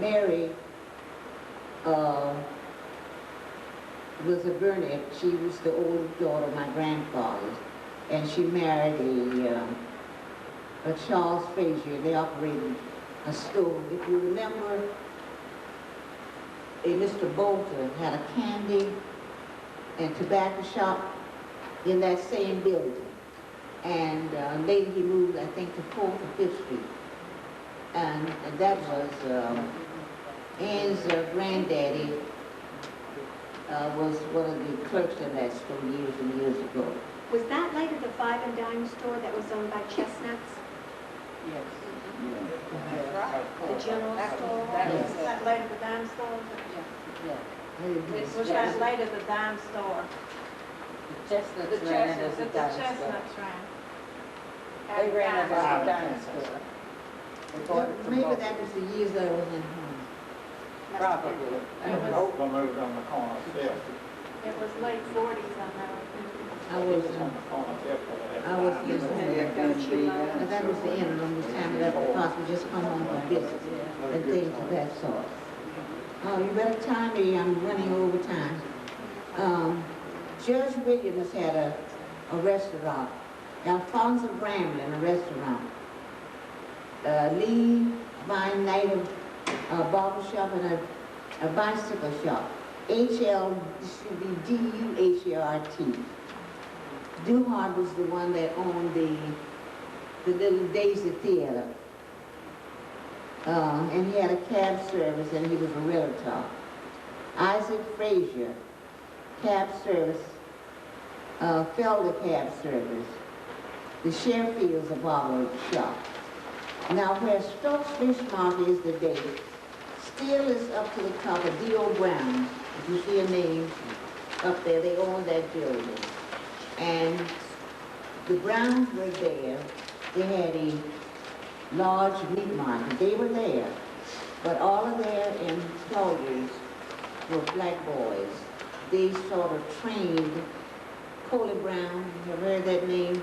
Mary was a Burnett. She was the oldest daughter of my grandfather's, and she married a Charles Frazier. They operated a store. If you remember, a Mr. Bolter had a candy and tobacco shop in that same building. And later he moved, I think, to 4th or 5th Street. And that was Ann's granddaddy was one of the clerks in that store years and years ago. Was that later the Five and Dime store that was owned by Chestnuts? Yes. That's right. The general store? Was that later the dime store? Was that later the dime store? Chestnuts ran as a The dime store. Chestnuts ran. They ran as a dime store. They bought it from Maybe both. that was the years I was in home. Probably. Oakland moved on the corner of Fifth. It was late 40s, I know. I was On the corner of Fifth. in home. And that was the end of the time that the cops would just come home from business and things of that sort. Oh, you better time me, I'm running over time. Judge Williams had a restaurant. Alfonso Bramlin, a restaurant. Lee Vine Knight, a barber shop and a bicycle shop. H-L, this should be D-U-H-A-R-T. Duhart was the one that owned the little Daisy Theater. And he had a cab service and he was a realtor. Isaac Frazier, cab service, Felder cab service. The Sherfields, a barber shop. Now where Stokes Fish Market is today, still is up to the top of D.O. Brown. If you see a name up there, they own that building. And the Browns were there. They had a large meat market. They were there. But all of their employers were black boys. They sort of trained Coley Brown. You ever heard that name?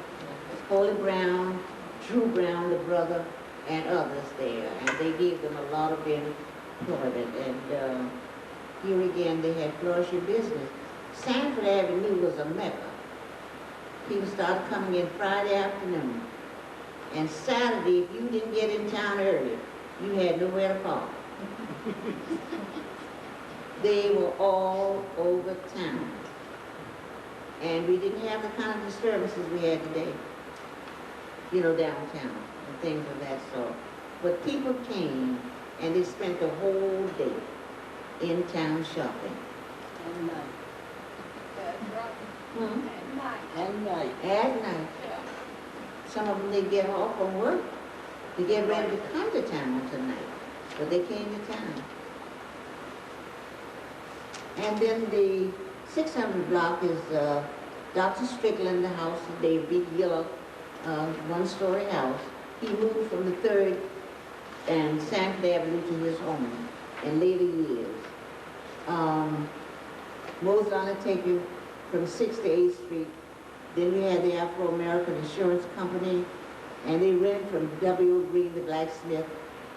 Coley Brown, Drew Brown, the brother, and others there, and they gave them a lot of employment. And here again, they had flourishing business. Sanford Avenue was a mecca. People started coming in Friday afternoon. And Saturday, if you didn't get in town early, you had nowhere to park. They were all over town. And we didn't have the kind of disturbances we had today, you know, downtown and things of that sort. But people came and they spent the whole day in town shopping. And night. Hmm? And night. At night. Some of them, they get off from work to get ready to come to town tonight, but they came to town. And then the 600 block is Dr. Strickland, the house, the big yellow one-story house. He moved from the 3rd and Sanford Avenue to his home in later years. Moses Undertaker from 6th to 8th Street. Then we had the Afro-American Insurance Company, and they ran from W. Green, the blacksmith,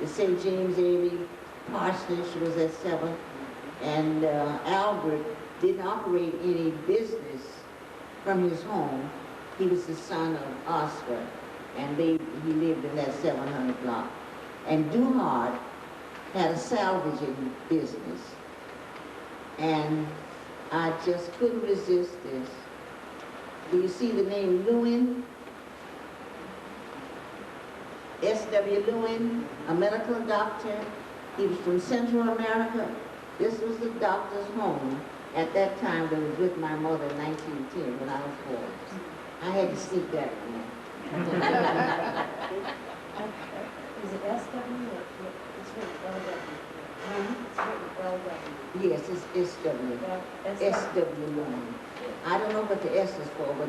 to St. James Avery Parsonage was at 7th, and Albert didn't operate any business from his home. He was the son of Oscar, and he lived in that 700 block. And Duhart had a salvaging business, and I just couldn't resist this. Do you see the name Lewin? S.W. Lewin, a medical doctor. He was from Central America. This was the doctor's home at that time that was with my mother in 1910 when I was born. I had to sneak that one in. Is it SW or it's written LW? It's written LW. Yes, it's S.W. S.W. Lewin. I don't know what the S is for, but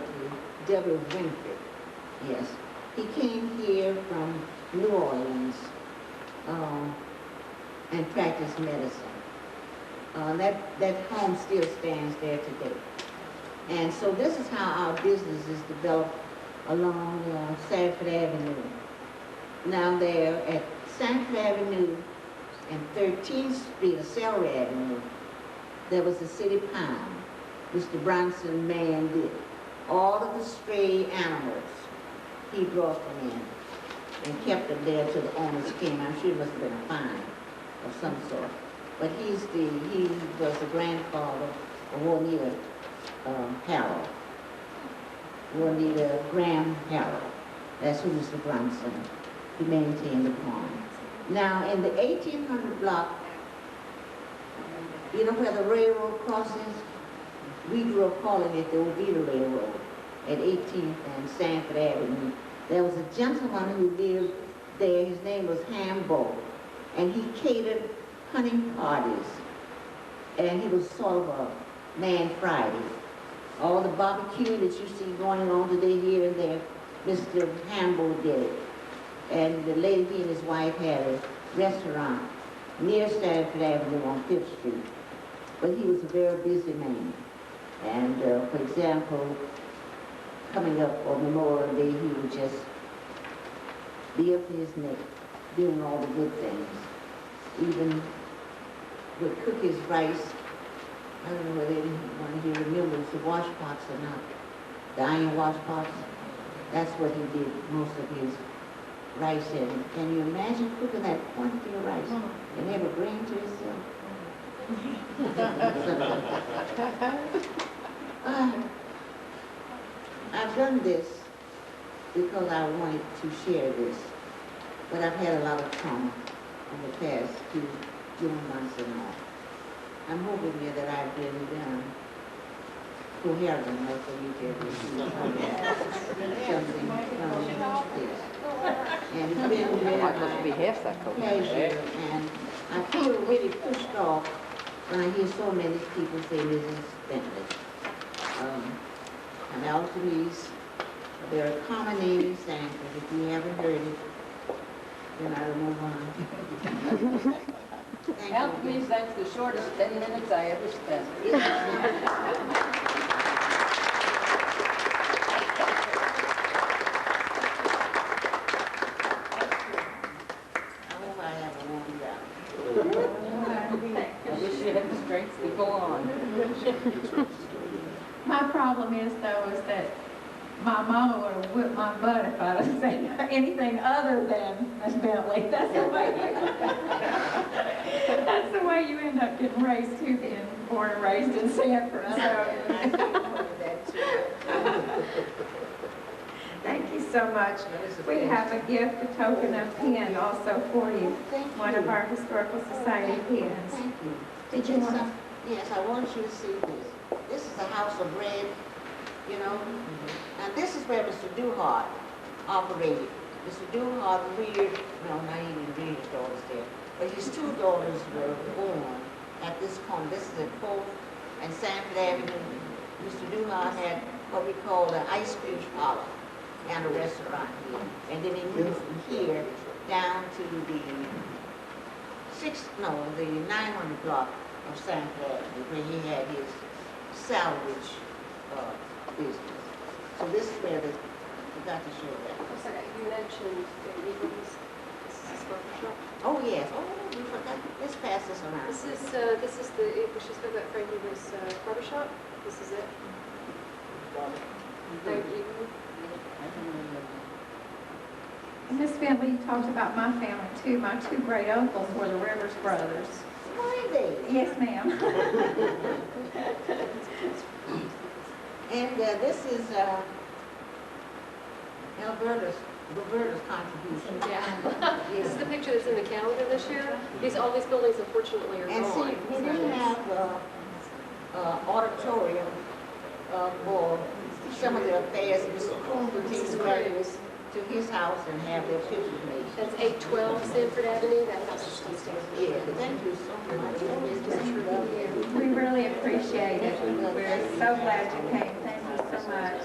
the W is Winfrey. Yes. He came here from New Orleans and practiced medicine. That home still stands there today. And so this is how our business is developed along Sanford Avenue. Now there at Sanford Avenue and 13th Street, or Celery Avenue, there was a city pound. Mr. Bronson manned all of the stray animals. He brought them in and kept them there till the owners came. I'm sure it must have been a fine of some sort. But he was the grandfather of Juanita Harrell. Juanita Graham Harrell. That's who Mr. Bronson. He maintained the farm. Now in the 1800 block, you know where the railroad crosses? We grew up calling it the Oviedo Railroad at 18th and Sanford Avenue. There was a gentleman who lived there. His name was Hambo, and he catered hunting parties. And he was sort of a man Friday. All the barbecuing that you see going on today here and there, Mr. Hambo did it. And the lady, he and his wife had a restaurant near Sanford Avenue on 5th Street. But he was a very busy man. And for example, coming up on Memorial Day, he would just be up to his neck, doing all the good things. Even would cook his rice. I don't know whether anyone here remembers the wash pots or not. The iron wash pots. That's what he did most of his rice in. Can you imagine cooking that quantity of rice and have a grain to yourself? I've done this because I wanted to share this, but I've had a lot of trauma in the past few months and all. I'm hoping here that I've been coherent enough for you to receive something from this. And it's been very pleasure, and I feel really pushed off when I hear so many people say Mrs. Bentley. I'm Altermese. There are common names in Sanford. If you haven't heard it, then I will move on. Altermese, that's the shortest 10 minutes I ever spent. I wish you had the strength to go on. My problem is though, is that my mama would have whipped my butt if I'd have said anything other than Miss Bentley. That's the way you end up getting raised too, being born and raised in Sanford, so. Thank you so much. We have a gift, a token of pen also for you. One of our Historical Society pens. Thank you. Did you want to? Yes, I want you to see this. This is a house of bread, you know. And this is where Mr. Duhart operated. Mr. Duhart reared, no, not even reared his daughters there, but his two daughters were born at this corner. This is at 4th and Sanford Avenue. Mr. Duhart had what we call an ice cream parlor and a restaurant here. And then he moved from here down to the 900 block of Sanford Avenue, where he had his salvage business. So this is where we got to show that. I'm sorry, you mentioned the Eagles. This is his barbershop. Oh, yes. Oh, we forgot. Let's pass this around. This is we should spoke about Frank Eagles' barbershop. This is it. Thank you. And Miss Bentley, you talked about my family too. My two great uncles were the Rivers brothers. Why they? Yes, ma'am. And this is Roberta's contribution. Yeah. This is the picture that's in the calendar this year. All these buildings unfortunately are And gone. see, we didn't have auditorium for some of the affairs. Mr. Coon would take the relatives to his house and have their pictures made. That's 812 Sanford Avenue. That house is still standing. Yeah, thank you so much. We really appreciate it. We're so glad you came. Thank you so much.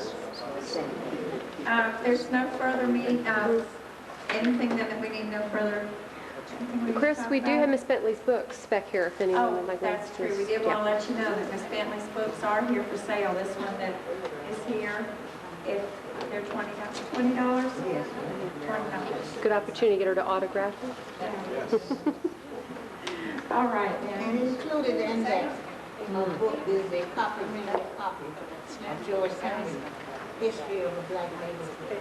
There's no further meeting, anything that we need no further. Chris, we do have Miss Bentley's books back here if anyone would Oh, like that's to. true. We did want to let you know that Miss Bentley's books are here for sale. This one that is here, if they're $20. Yes. $20. Good opportunity to get her to autograph them. All right, And then. included in that book is a copy of Georgetown's history of the black neighborhood.